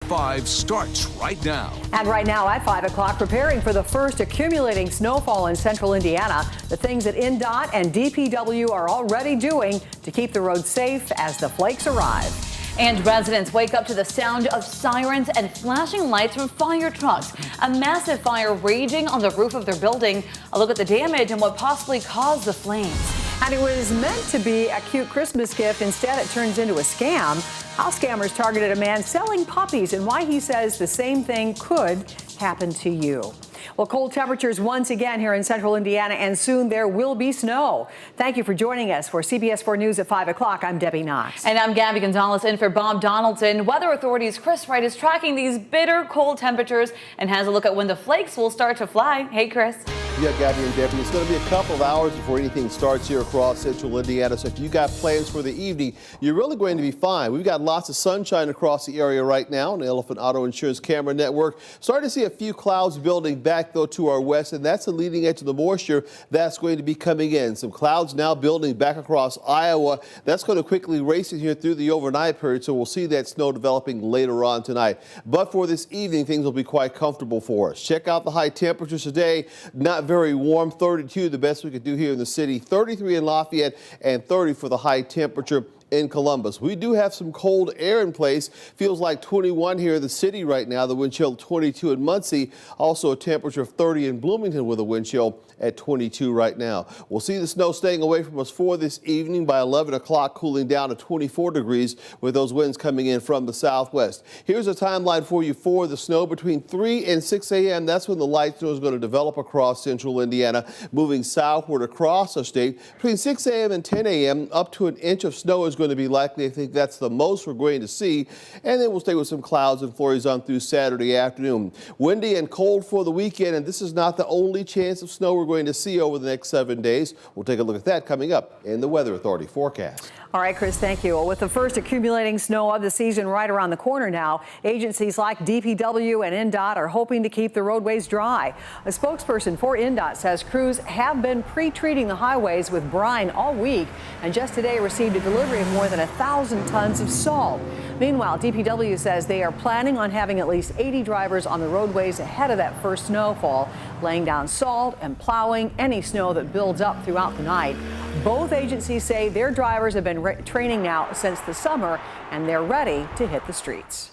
5 starts right now. And right now at 5 o'clock, preparing for the first accumulating snowfall in central Indiana. The things that INDOT and DPW are already doing to keep the roads safe as the flakes arrive. And residents wake up to the sound of sirens and flashing lights from fire trucks. A massive fire raging on the roof of their building. A look at the damage and what possibly caused the flames. And it was meant to be a cute Christmas gift. Instead, it turns into a scam. How scammers targeted a man selling puppies and why he says the same thing could happen to you. Well, cold temperatures once again here in central Indiana, and soon there will be snow. Thank you for joining us for CBS 4 News at 5 o'clock. I'm Debbie Knox. And I'm Gabby Gonzalez in for Bob Donaldson. Weather authorities Chris Wright is tracking these bitter cold temperatures and has a look at when the flakes will start to fly. Hey, Chris. Yeah, Gabby and Debbie, it's going to be a couple of hours before anything starts here across central Indiana. So if you got plans for the evening, you're really going to be fine. We've got lots of sunshine across the area right now on the Elephant Auto Insurance Camera Network. Starting to see a few clouds building back, though, to our west, and that's the leading edge of the moisture that's going to be coming in. Some clouds now building back across Iowa. That's going to quickly race in here through the overnight period, so we'll see that snow developing later on tonight. But for this evening, things will be quite comfortable for us. Check out the high temperatures today. Not very warm, 32 the best we could do here in the city, 33 in Lafayette, and 30 for the high temperature in Columbus. We do have some cold air in place. Feels like 21 here in the city right now. The wind chill 22 in Muncie. Also a temperature of 30 in Bloomington with a wind chill at 22 right now. We'll see the snow staying away from us for this evening. By 11 o'clock, cooling down to 24 degrees with those winds coming in from the southwest. Here's a timeline for you for the snow between 3 and 6 a.m. That's when the light snow is going to develop across central Indiana, moving southward across the state. Between 6 a.m. and 10 a.m., up to an inch of snow is going to be likely. I think that's the most we're going to see. And then we'll stay with some clouds and flurries on through Saturday afternoon. Windy and cold for the weekend, and this is not the only chance of snow we're going to see over the next 7 days. We'll take a look at that coming up in the Weather Authority forecast. All right, Chris, thank you. Well, with the first accumulating snow of the season right around the corner now, agencies like DPW and INDOT are hoping to keep the roadways dry. A spokesperson for INDOT says crews have been pre-treating the highways with brine all week and just today received a delivery of more than 1,000 tons of salt. Meanwhile, DPW says they are planning on having at least 80 drivers on the roadways ahead of that first snowfall, laying down salt and plowing any snow that builds up throughout the night. Both agencies say their drivers have been training now since the summer, and they're ready to hit the streets.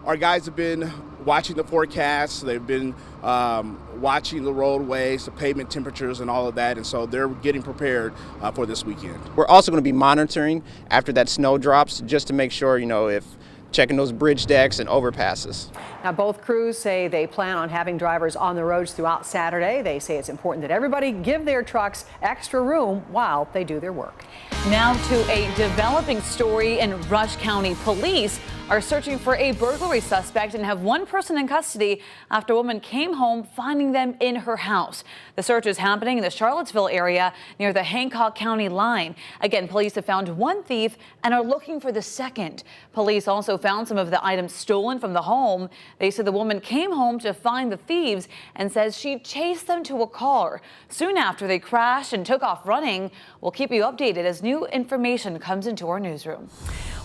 Our guys have been watching the forecasts. They've been watching the roadways, the pavement temperatures, and all of that, and so they're getting prepared for this weekend. We're also going to be monitoring after that snow drops, just to make sure, if checking those bridge decks and overpasses. Now, both crews say they plan on having drivers on the roads throughout Saturday. They say it's important that everybody give their trucks extra room while they do their work. Now to a developing story in Rush County. Police are searching for a burglary suspect and have one person in custody after a woman came home finding them in her house. The search is happening in the Charlottesville area near the Hancock County line. Again, police have found one thief and are looking for the second. Police also found some of the items stolen from the home. They said the woman came home to find the thieves and says she chased them to a car. Soon after, they crashed and took off running. We'll keep you updated as new information comes into our newsroom.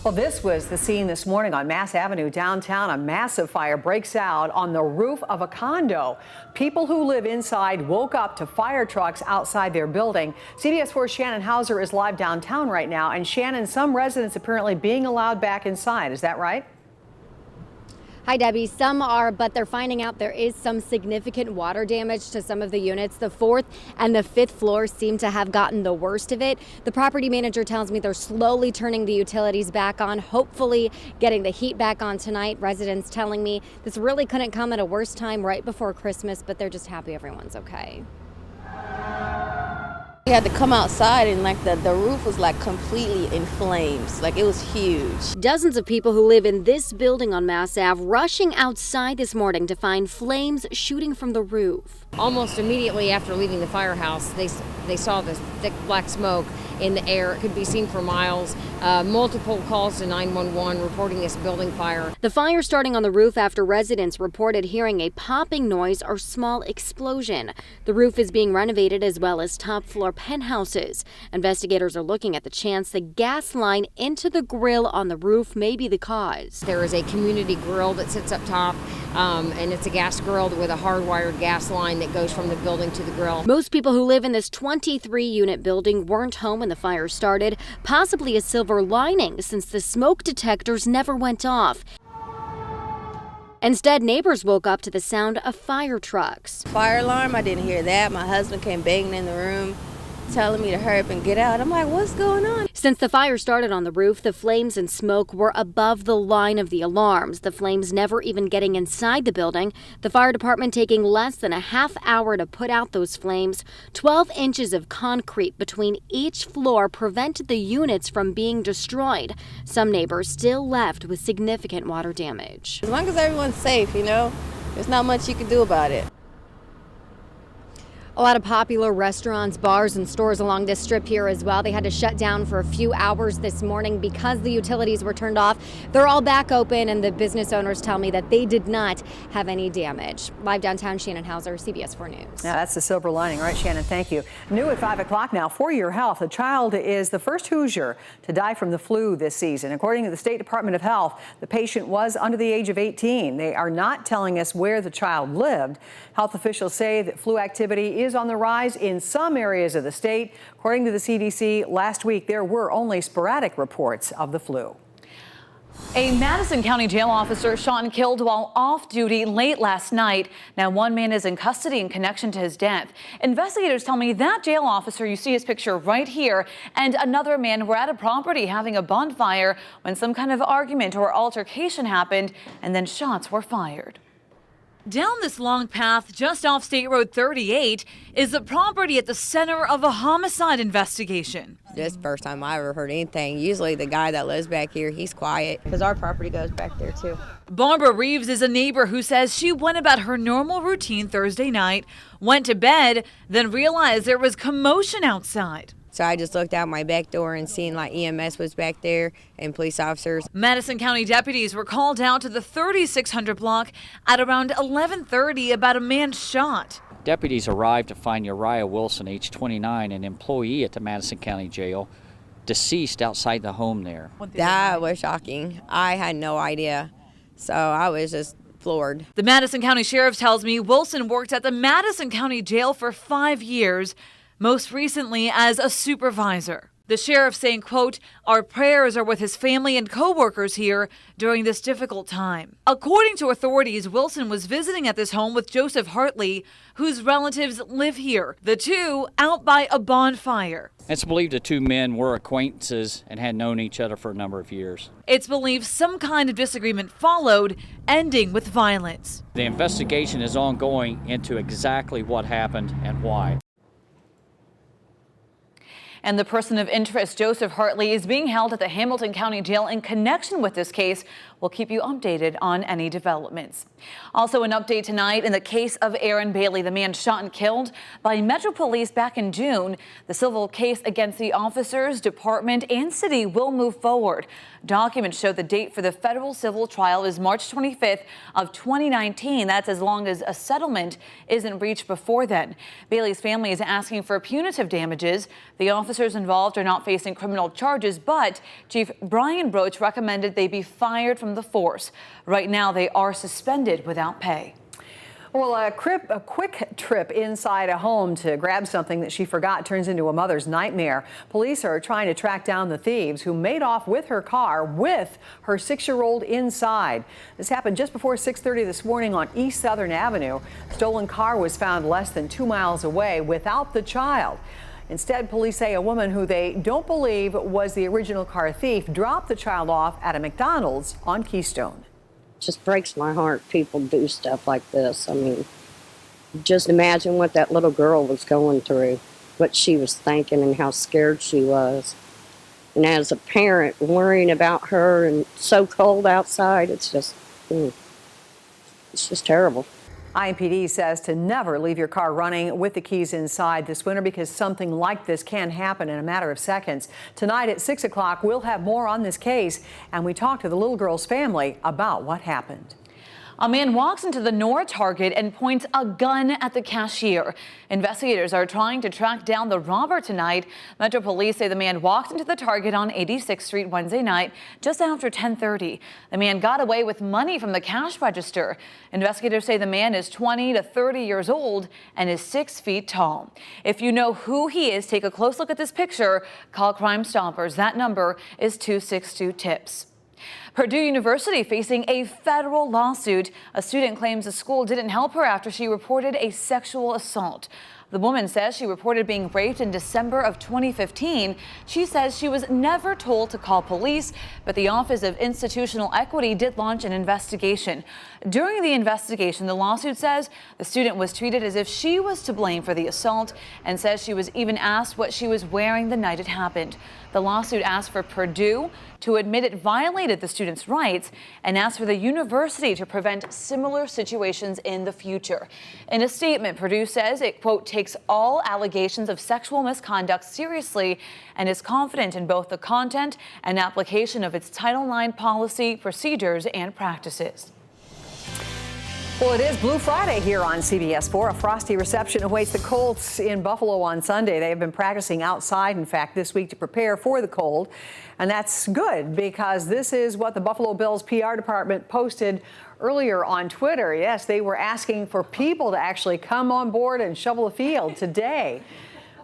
Well, this was the scene this morning on Mass Avenue downtown. A massive fire breaks out on the roof of a condo. People who live inside woke up to fire trucks outside their building. CBS 4's Shannon Hauser is live downtown right now. And Shannon, some residents apparently being allowed back inside. Is that right? Hi, Debbie. Some are, but they're finding out there is some significant water damage to some of the units. The 4th and the 5th floors seem to have gotten the worst of it. The property manager tells me they're slowly turning the utilities back on, hopefully getting the heat back on tonight. Residents telling me this really couldn't come at a worse time right before Christmas, but they're just happy everyone's okay. We had to come outside and the roof was completely in flames. It was huge. Dozens of people who live in this building on Mass Ave rushing outside this morning to find flames shooting from the roof. Almost immediately after leaving the firehouse, they saw this thick black smoke in the air. It could be seen for miles. Multiple calls to 911 reporting this building fire. The fire starting on the roof after residents reported hearing a popping noise or small explosion. The roof is being renovated as well as top floor penthouses. Investigators are looking at the chance the gas line into the grill on the roof may be the cause. There is a community grill that sits up top, and it's a gas grill with a hardwired gas line that goes from the building to the grill. Most people who live in this 23-unit building weren't home when the fire started, possibly a silver lining since the smoke detectors never went off. Instead, neighbors woke up to the sound of fire trucks. Fire alarm, I didn't hear that. My husband came banging in the room, telling me to hurry up and get out. I'm like, what's going on? Since the fire started on the roof, the flames and smoke were above the line of the alarms, the flames never even getting inside the building. The fire department taking less than a half hour to put out those flames. 12 inches of concrete between each floor prevented the units from being destroyed. Some neighbors still left with significant water damage. As long as everyone's safe, there's not much you can do about it. A lot of popular restaurants, bars, and stores along this strip here as well. They had to shut down for a few hours this morning because the utilities were turned off. They're all back open, and the business owners tell me that they did not have any damage. Live downtown, Shannon Hauser, CBS 4 News. Yeah, that's the silver lining, right, Shannon? Thank you. New at 5 o'clock now, for your health. A child is the first Hoosier to die from the flu this season. According to the State Department of Health, the patient was under the age of 18. They are not telling us where the child lived. Health officials say that flu activity is on the rise in some areas of the state. According to the CDC, last week there were only sporadic reports of the flu. A Madison County jail officer shot and killed while off duty late last night. Now one man is in custody in connection to his death. Investigators tell me that jail officer, you see his picture right here, and another man were at a property having a bonfire when some kind of argument or altercation happened, and then shots were fired. Down this long path just off State Road 38 is the property at the center of a homicide investigation. This is the first time I ever heard anything. Usually the guy that lives back here, he's quiet because our property goes back there too. Barbara Reeves is a neighbor who says she went about her normal routine Thursday night, went to bed, then realized there was commotion outside. So I just looked out my back door and seen like EMS was back there and police officers. Madison County deputies were called out to the 3600 block at around 11:30 about a man shot. Deputies arrived to find Uriah Wilson, age 29, an employee at the Madison County Jail, deceased outside the home there. That was shocking. I had no idea. So I was just floored. The Madison County Sheriff tells me Wilson worked at the Madison County Jail for 5 years, most recently as a supervisor. The sheriff saying, quote, "Our prayers are with his family and co-workers here during this difficult time." According to authorities, Wilson was visiting at this home with Joseph Hartley, whose relatives live here. The two out by a bonfire. It's believed the two men were acquaintances and had known each other for a number of years. It's believed some kind of disagreement followed, ending with violence. The investigation is ongoing into exactly what happened and why. And the person of interest, Joseph Hartley, is being held at the Hamilton County Jail in connection with this case. We'll keep you updated on any developments. Also, an update tonight in the case of Aaron Bailey, the man shot and killed by Metro Police back in June. The civil case against the officers, department, and city will move forward. Documents show the date for the federal civil trial is March 25th of 2019. That's as long as a settlement isn't reached before then. Bailey's family is asking for punitive damages. The officers involved are not facing criminal charges, but Chief Brian Broach recommended they be fired from the force. Right now, they are suspended without pay. Well, a quick trip inside a home to grab something that she forgot turns into a mother's nightmare. Police are trying to track down the thieves who made off with her car with her 6-year-old inside. This happened just before 6:30 this morning on East Southern Avenue. Stolen car was found less than 2 miles away without the child. Instead, police say a woman who they don't believe was the original car thief dropped the child off at a McDonald's on Keystone. It just breaks my heart people do stuff like this. I mean, just imagine what that little girl was going through, what she was thinking and how scared she was. And as a parent, worrying about her and so cold outside, it's just terrible. IMPD says to never leave your car running with the keys inside this winter because something like this can happen in a matter of seconds. Tonight at 6 o'clock, we'll have more on this case, and we talked to the little girl's family about what happened. A man walks into the Nora Target and points a gun at the cashier. Investigators are trying to track down the robber tonight. Metro Police say the man walked into the Target on 86th Street Wednesday night just after 10:30. The man got away with money from the cash register. Investigators say the man is 20 to 30 years old and is 6 feet tall. If you know who he is, take a close look at this picture. Call Crime Stoppers. That number is 262-TIPS. Purdue University facing a federal lawsuit. A student claims the school didn't help her after she reported a sexual assault. The woman says she reported being raped in December of 2015. She says she was never told to call police, but the Office of Institutional Equity did launch an investigation. During the investigation, the lawsuit says the student was treated as if she was to blame for the assault and says she was even asked what she was wearing the night it happened. The lawsuit asked for Purdue to admit it violated the student's rights and asked for the university to prevent similar situations in the future. In a statement, Purdue says it, quote, takes all allegations of sexual misconduct seriously and is confident in both the content and application of its Title IX policy, procedures, and practices. Well, it is Blue Friday here on CBS 4. A frosty reception awaits the Colts in Buffalo on Sunday. They have been practicing outside, in fact, this week to prepare for the cold. And that's good because this is what the Buffalo Bills PR department posted earlier on Twitter. Yes, they were asking for people to actually come on board and shovel the field today.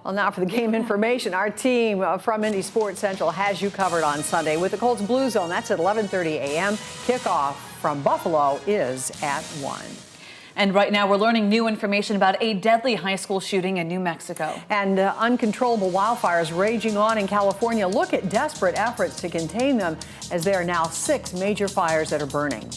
Well, now for the game information, our team from Indy Sports Central has you covered on Sunday with the Colts Blue Zone. That's at 11:30 a.m. Kickoff from Buffalo is at 1. And right now we're learning new information about a deadly high school shooting in New Mexico. And uncontrollable wildfires raging on in California. Look at desperate efforts to contain them as there are now 6 major fires that are burning.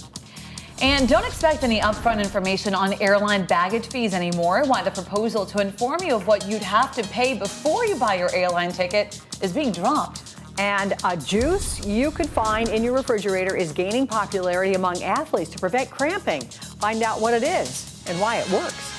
And don't expect any upfront information on airline baggage fees anymore. Why the proposal to inform you of what you'd have to pay before you buy your airline ticket is being dropped. And a juice you could find in your refrigerator is gaining popularity among athletes to prevent cramping. Find out what it is and why it works.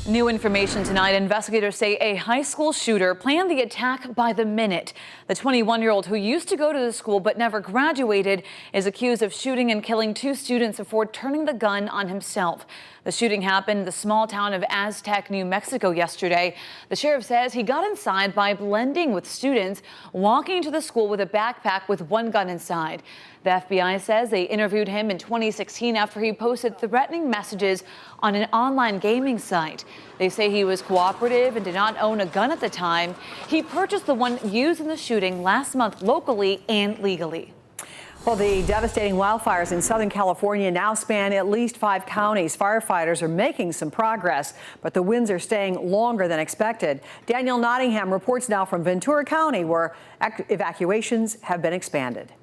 New information tonight. Investigators say a high school shooter planned the attack by the minute. The 21-year-old, who used to go to the school but never graduated, is accused of shooting and killing 2 students before turning the gun on himself. The shooting happened in the small town of Aztec, New Mexico yesterday. The sheriff says he got inside by blending with students, walking to the school with a backpack with 1 gun inside. The FBI says they interviewed him in 2016 after he posted threatening messages on an online gaming site. They say he was cooperative and did not own a gun at the time. He purchased the one used in the shooting last month locally and legally. Well, the devastating wildfires in Southern California now span at least 5 counties. Firefighters are making some progress, but the winds are staying longer than expected. Danielle Nottingham reports now from Ventura County, where evacuations have been expanded.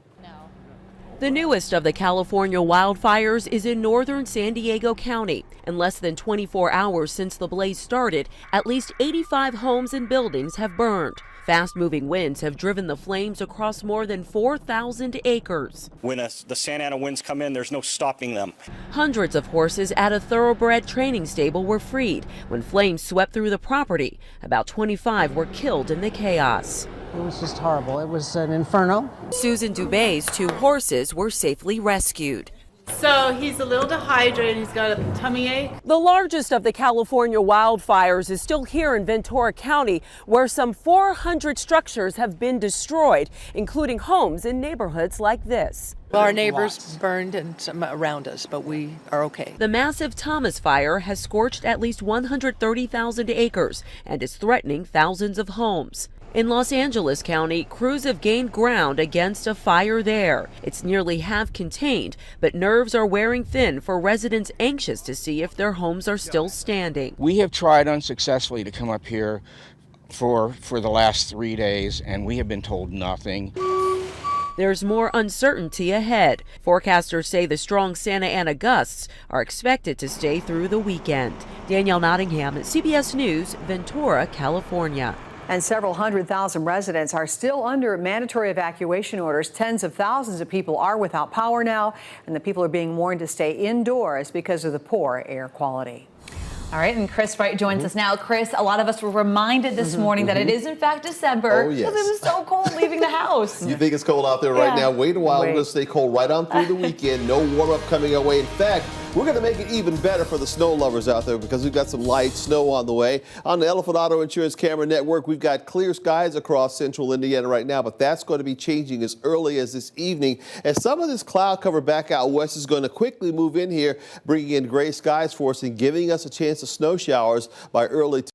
The newest of the California wildfires is in northern San Diego County. In less than 24 hours since the blaze started, at least 85 homes and buildings have burned. Fast-moving winds have driven the flames across more than 4,000 acres. When the Santa Ana winds come in, there's no stopping them. Hundreds of horses at a thoroughbred training stable were freed when flames swept through the property. About 25 were killed in the chaos. It was just horrible. It was an inferno. Susan Dubé's 2 horses were safely rescued. So he's a little dehydrated, he's got a tummy ache. The largest of the California wildfires is still here in Ventura County, where some 400 structures have been destroyed, including homes in neighborhoods like this. Well, our neighbors burned and some around us, but we are okay. The massive Thomas fire has scorched at least 130,000 acres and is threatening thousands of homes. In Los Angeles County, crews have gained ground against a fire there. It's nearly half contained, but nerves are wearing thin for residents anxious to see if their homes are still standing. We have tried unsuccessfully to come up here for the last 3 days, and we have been told nothing. There's more uncertainty ahead. Forecasters say the strong Santa Ana gusts are expected to stay through the weekend. Danielle Nottingham at CBS News, Ventura, California. And several 100,000 residents are still under mandatory evacuation orders. Tens of thousands of people are without power now, and the people are being warned to stay indoors because of the poor air quality. All right, and Chris Wright joins us now. Chris, a lot of us were reminded this morning that it is in fact December because it was so cold leaving the house. You think it's cold out there right now? Wait a while. We're going to stay cold right on through the weekend. No warm up coming our way. In fact, we're going to make it even better for the snow lovers out there because we've got some light snow on the way. On the Elephant Auto Insurance Camera Network, we've got clear skies across central Indiana right now, but that's going to be changing as early as this evening. As some of this cloud cover back out west is going to quickly move in here, bringing in gray skies for us and giving us a chance of snow showers by early